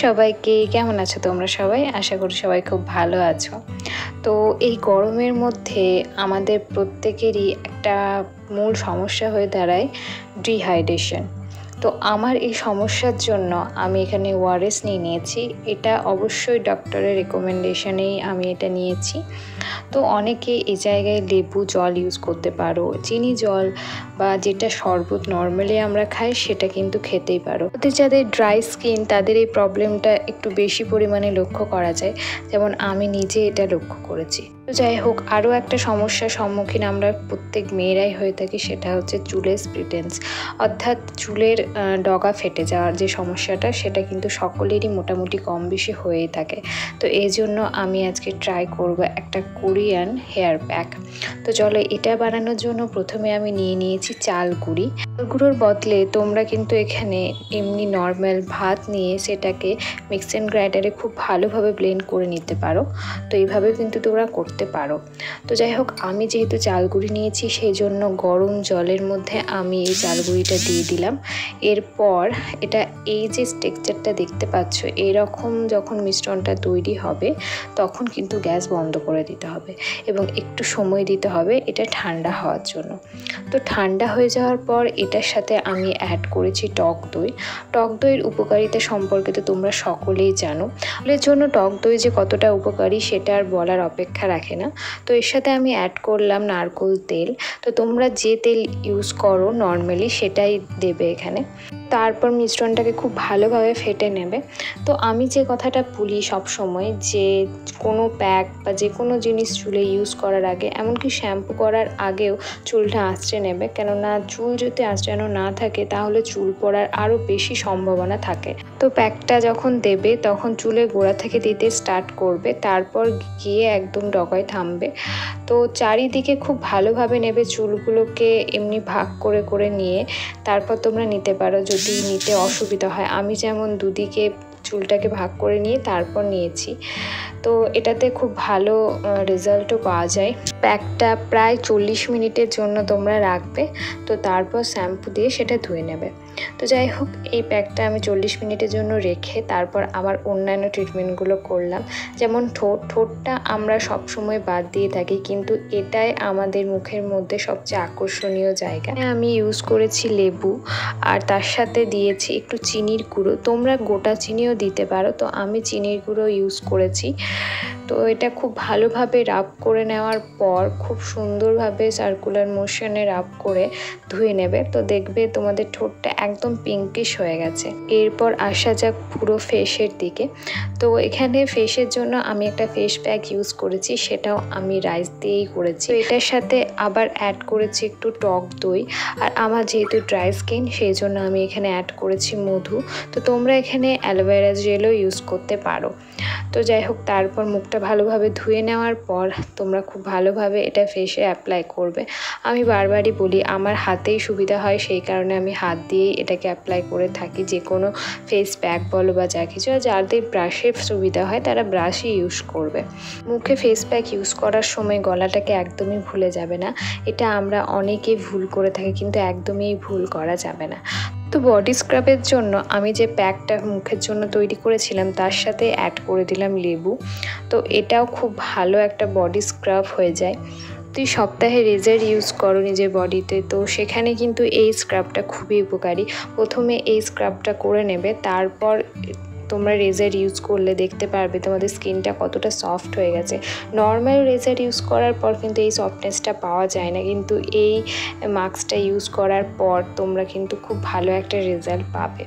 সবাইকে, কেমন আছো তোমরা সবাই? আশা করি সবাই খুব ভালো আছো। তো এই গরমের মধ্যে আমাদের প্রত্যেকেরই একটা মূল সমস্যা হয়ে দাঁড়ায় ডিহাইড্রেশন। তো আমার এই সমস্যার জন্য আমি এখানে ওআরএস নিয়েছি। এটা অবশ্যই ডক্টরের রেকমেন্ডেশনেই আমি এটা নিয়েছি। তো অনেকে এই জায়গায় লেবু জল ইউজ করতে পারো, চিনি জল বা যেটা শরবত নর্মালি আমরা খাই সেটা কিন্তু খেতেই পারো। যাদের ড্রাই স্কিন তাদের এই প্রবলেমটা একটু বেশি পরিমাণে লক্ষ্য করা যায়, যেমন আমি নিজে এটা লক্ষ্য করেছি। তো যাই হোক, আরও একটা সমস্যার সম্মুখীন আমরা প্রত্যেক মেয়েরাই হয়ে থাকি, সেটা হচ্ছে চুলের স্প্লিটেন্স, অর্থাৎ চুলের ডগা ফেটে যাওয়ার যে সমস্যাটা, সেটা কিন্তু সকলেরই মোটামুটি কম বেশি হয়েই থাকে। তো এই জন্য আমি আজকে ট্রাই করব একটা কোরিয়ান হেয়ার প্যাক। তো চলো, এটা বানানোর জন্য প্রথমে আমি নিয়েছি চাল গুঁড়ি। চাল গুঁড়োর বদলে তোমরা কিন্তু এখানে এমনি নর্মাল ভাত নিয়ে সেটাকে মিক্সার গ্রাইন্ডারে খুব ভালোভাবে ব্লেন্ড করে নিতে পারো। তো এইভাবে কিন্তু তোমরা করতে পারো। তো যাই হোক, আমি যেহেতু চাল গুঁড়ি নিয়েছি সেই জন্য গরম জলের মধ্যে আমি এই চাল গুঁড়িটা দিয়ে দিলাম। এরপর এটা এই যে টেক্সচারটা দেখতে পাচ্ছ, এরকম যখন মিশ্রণটা তৈরি হবে তখন কিন্তু গ্যাস বন্ধ করে দিতে হবে এবং একটু সময় দিতে হবে এটা ঠান্ডা হওয়ার জন্য। তো ঠান্ডা হয়ে যাওয়ার পর এটার সাথে আমি অ্যাড করেছি টক দই। টক দইয়ের উপকারিতা সম্পর্কে তো তোমরা সকলেই জানো। এর জন্য টক দই যে কতটা উপকারী সেটা আর বলার অপেক্ষা রাখে না। তো এর সাথে আমি অ্যাড করলাম নারকেল তেল। তো তোমরা যে তেল ইউজ করো নর্মালি সেটাই দেবে এখানে। তারপর মিশ্রণটাকে খুব ভালোভাবে ফেটে নেবে। তো আমি যে কথাটা বলি সবসময়, যে কোনো প্যাক বা যে কোনো জিনিস চুলে ইউজ করার আগে, এমনকি শ্যাম্পু করার আগেও চুলটা আঁচড়ে নেবে, কেননা চুল যদি আঁচড়ানো না থাকে তাহলে চুল পড়ার আরও বেশি সম্ভাবনা থাকে। তো প্যাকটা যখন দেবে তখন চুলের গোড়া থেকে দিতে স্টার্ট করবে, তারপর গিয়ে একদম ডগায় থামবে। তো চারিদিকে খুব ভালোভাবে নেবে, চুলগুলোকে এমনি ভাগ করে করে নিয়ে তারপর তোমরা নিতে পারো যদি নিতে অসুবিধা হয়। আমি যেমন দুদিকে চুলটাকে ভাগ করে নিয়ে তারপর নিয়েছি। তো এটাতে খুব ভালো রেজাল্টও পাওয়া যায়। প্যাকটা প্রায় 40 মিনিটের জন্য তোমরা রাখবে। তো তারপর শ্যাম্পু দিয়ে সেটা ধুয়ে নেবে। তো যাই হোক, এই প্যাকটা আমি 40 মিনিটের জন্য রেখে তারপর আমার অন্যান্য ট্রিটমেন্টগুলো করলাম। যেমন ঠোঁটটা আমরা সবসময় বাদ দিয়ে থাকি, কিন্তু এটাই আমাদের মুখের মধ্যে সবচেয়ে আকর্ষণীয় জায়গা। আমি ইউজ করেছি লেবু, আর তার সাথে দিয়েছি একটু চিনির গুঁড়ো। তোমরা গোটা চিনিও দিতে পারো, তো আমি চিনির গুঁড়ো ইউজ করেছি। তো এটা খুব ভালোভাবে রাব করে নেওয়ার পর খুব সুন্দরভাবে সার্কুলার মোশনে রাব করে ধুয়ে নেবে। তো দেখবে তোমাদের ঠোঁটটা একদম পিঙ্কিশ হয়ে গেছে। এরপর আসা যাক পুরো ফেসের দিকে। তো এখানে ফেসের জন্য আমি একটা ফেস প্যাক ইউজ করেছি, সেটাও আমি রাইস দিয়েই করেছি। এটার সাথে আবার অ্যাড করেছি একটু টক দই, আর আমার যেহেতু ড্রাই স্কিন সেই জন্য আমি এখানে অ্যাড করেছি মধু। তো তোমরা এখানে অ্যালোভেরা জেলও ইউজ করতে পারো। তো যাই হোক, তারপর মুখটা ভালোভাবে ধুয়ে নেওয়ার পর তোমরা খুব ভালোভাবে এটা ফেসে অ্যাপ্লাই করবে। আমি বারবারই বলি আমার হাতেই সুবিধা হয়, সেই কারণে আমি হাত দিয়েই এটাকে অ্যাপ্লাই করে থাকি। যে কোনো ফেস প্যাক বলো বা যা কিছু, যাদের ব্রাশের সুবিধা হয় তারা ব্রাশই ইউজ করবে। মুখে ফেস প্যাক ইউজ করার সময় গলাটাকে একদমই ভুলে যাবে না। এটা আমরা অনেকেই ভুল করে থাকি, কিন্তু একদমই ভুল করা যাবে না। তো বডি স্ক্রাবের জন্য আমি যে প্যাকটা মুখের জন্য তৈরি করেছিলাম তার সাথে অ্যাড করে দিলাম লেবু। তো এটাও খুব ভালো একটা বডি স্ক্রাব হয়ে যায়। তুই সপ্তাহে রেজার ইউজ করো নিজের বডিতে, তো সেখানে কিন্তু এই স্ক্রাবটা খুবই উপকারী। প্রথমে এই স্ক্রাবটা করে নেবে, তারপর তোমরা রেজার ইউজ করলে দেখতে পারবে তোমাদের স্কিনটা কতটা সফট হয়ে গেছে। নর্মাল রেজার ইউজ করার পর কিন্তু এই সফটনেসটা পাওয়া যায় না, কিন্তু এই মাস্কটা ইউজ করার পর তোমরা কিন্তু খুব ভালো একটা রেজাল্ট পাবে।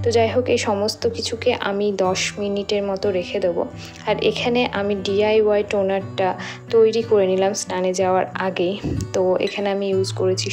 তো যাই হোক, এই সমস্ত কিছুকে আমি 10 মিনিটের মতো রেখে দেবো। আর এখানে আমি DIY টোনারটা তৈরি করে নিলাম স্নানে যাওয়ার আগেই। তো এখানে আমি ইউজ করেছি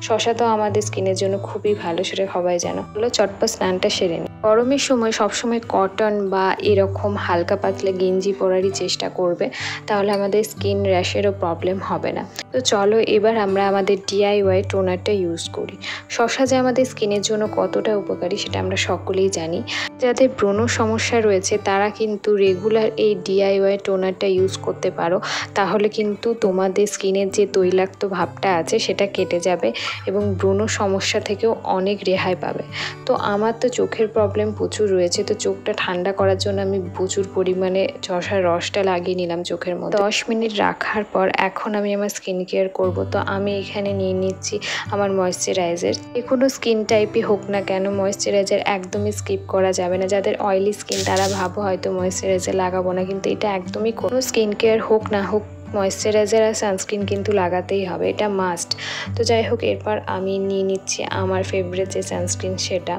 শসা তো আমাদের স্কিনের জন্য খুবই ভালো, সেটা সবাই জানো। হলো চটপট স্নানটা সেরে নিই। গরমের সময় সবসময় কটন বা এরকম হালকা পাতলা গেঞ্জি পরারই চেষ্টা করবে, তাহলে আমাদের স্কিন র্যাশেরও প্রবলেম হবে না। তো চলো এবার আমরা আমাদের DIY টোনারটা ইউজ করি। শসা যে আমাদের স্কিনের জন্য কতটা উপকারী সেটা আমরা সকলেই জানি। যাদের ব্রণ সমস্যা রয়েছে তারা কিন্তু রেগুলার এই DIY টোনারটা ইউজ করতে পারো, তাহলে কিন্তু তোমাদের স্কিনের যে তৈলাক্ত ভাবটা আছে সেটা কেটে যাবে এবং ব্রণ সমস্যা থেকেও অনেক রেহাই পাবে। তো আমার তো চোখের প্রবলেম প্রচুর রয়েছে, তো চোখটা ঠান্ডা করার জন্য আমি প্রচুর পরিমাণে শসার রসটা লাগিয়ে নিলাম চোখের মধ্যে। 10 মিনিট রাখার পর এখন আমি আমার স্কিন কেয়ার করব। তো আমি এখানে নিয়ে নিচ্ছি আমার ময়েশ্চারাইজার। যে কোনো স্কিন টাইপই হোক না কেন ময়েশ্চারাইজার একদমই স্কিপ করা যাবে না। যাদের অয়েলি স্কিন তারা ভাবো হয়তো ময়েশ্চারাইজার লাগাবো না, কিন্তু এটা একদমই কোনো স্কিন কেয়ার হোক না হোক ময়েশ্চারাইজার আর সানস্ক্রিন কিন্তু লাগাতেই হবে, এটা মাস্ট। তো যাই হোক, এরপর আমি নিয়ে নিচ্ছি আমার ফেভারিট যে সানস্ক্রিন সেটা।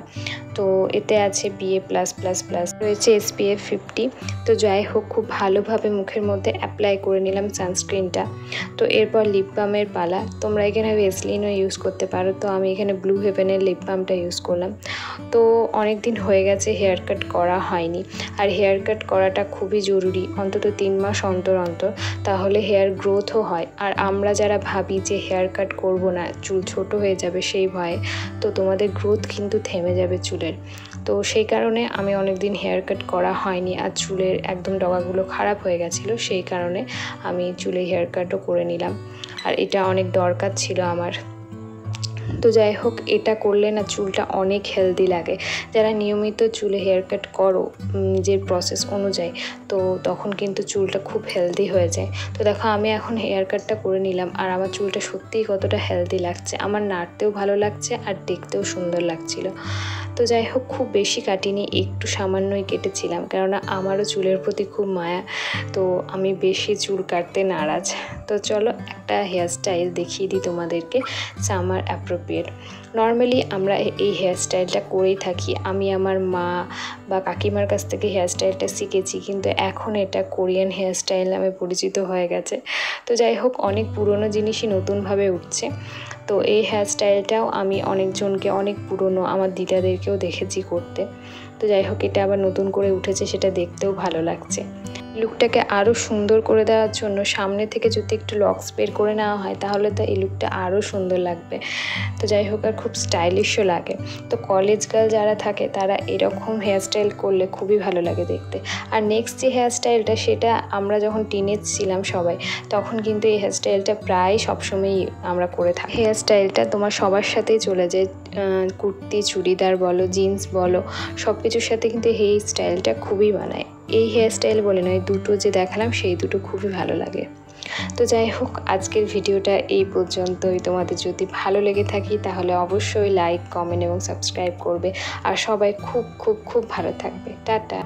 তো এতে আছে BA+++, রয়েছে SPF 50। তো যাই হোক, খুব ভালোভাবে মুখের মধ্যে অ্যাপ্লাই করে নিলাম সানস্ক্রিনটা। তো এরপর লিপ বামের পালা। তোমরা এখানে ভেসলিনও ইউজ করতে পারো, তো আমি এখানে ব্লু হেভেনের লিপ বামটা ইউজ করলাম। তো অনেক দিন হয়ে গেছে হেয়ার কাট করা হয়নি, আর হেয়ার কাট করাটা খুবই জরুরি, অন্তত 3 মাস অন্তর অন্তর, তাহলে হেয়ার গ্রোথও হয়। আর আমরা যারা ভাবি যে হেয়ার কাট করব না, চুল ছোট হয়ে যাবে সেই ভয়ে, তো তোমাদের গ্রোথ কিন্তু থেমে যাবে চুলের। তো সেই কারণে আমি অনেক দিন হেয়ার কাট করা হয়নি, আর চুলের একদম ডগাগুলো খারাপ হয়ে গেছিলো, সেই কারণে আমি চুলে হেয়ার কাটও করে নিলাম, আর এটা অনেক দরকার ছিল আমার। তো যাই হোক, এটা করলে না চুলটা অনেক হেলদি লাগে। যারা নিয়মিত চুলে হেয়ার কাট করো নিজের প্রসেস অনুযায়ী, তো তখন কিন্তু চুলটা খুব হেলদি হয়ে যায়। তো দেখো, আমি এখন হেয়ার কাটটা করে নিলাম, আর আমার চুলটা সত্যিই কতটা হেলদি লাগছে, আমার নাড়তেও ভালো লাগছে আর দেখতেও সুন্দর লাগছিল। তো যাই হোক, খুব বেশি কাটিনি, একটু সামান্যই কেটেছিলাম, কেননা আমারও চুলের প্রতি খুব মায়া, তো আমি বেশি চুল কাটতে নারাজ। তো চলো একটা হেয়ার স্টাইল দেখিয়ে দিই তোমাদেরকে, সামার অ্যাপ্রোপ্রিয়েট। নর্মালি আমরা এই হেয়ার স্টাইলটা করেই থাকি, আমি আমার মা বা কাকিমার কাছ থেকে হেয়ার স্টাইলটা শিখেছি, কিন্তু এখন এটা কোরিয়ান হেয়ার স্টাইল নামে পরিচিত হয়ে গেছে। তো যাই হোক, অনেক পুরনো জিনিসই নতুনভাবে উঠছে। তো এই হেয়ার স্টাইলটাও আমি অনেকজনকে, অনেক পুরনো আমার দিদাদেরকেও দেখেছি করতে। তো যাই হোক, এটা আবার নতুন করে উঠেছে, সেটা দেখতেও ভালো লাগছে। লুকটাকে আরও সুন্দর করে দেওয়ার জন্য সামনে থেকে যদি একটু লক্স বের করে নেওয়া হয়, তাহলে তো এই লুকটা আরও সুন্দর লাগবে। তো যাই হোক, আর খুব স্টাইলিশও লাগে। তো কলেজ গার্ল যারা থাকে তারা এরকম হেয়ারস্টাইল করলে খুবই ভালো লাগে দেখতে। আর নেক্সট যে হেয়ারস্টাইলটা, সেটা আমরা যখন টিনেজ ছিলাম সবাই, তখন কিন্তু এই হেয়ারস্টাইলটা প্রায় সবসময়ই আমরা করে থাকি। হেয়ারস্টাইলটা তোমার সবার সাথেই চলে যায়, কুর্তি, চুড়িদার বলো, জিন্স বলো, সব কিছুর সাথে কিন্তু এই স্টাইলটা খুবই মানায়। এই হেয়ারস্টাইল বলে নয়, দুটো যে দেখালাম সেই দুটো খুবই ভালো লাগে। তো যাই হোক, আজকের ভিডিওটা এই পর্যন্তই। তোমাদের যদি ভালো লেগে থাকি তাহলে অবশ্যই লাইক, কমেন্ট এবং সাবস্ক্রাইব করবে। আর সবাই খুব খুব খুব ভালো থাকবে। টাটা।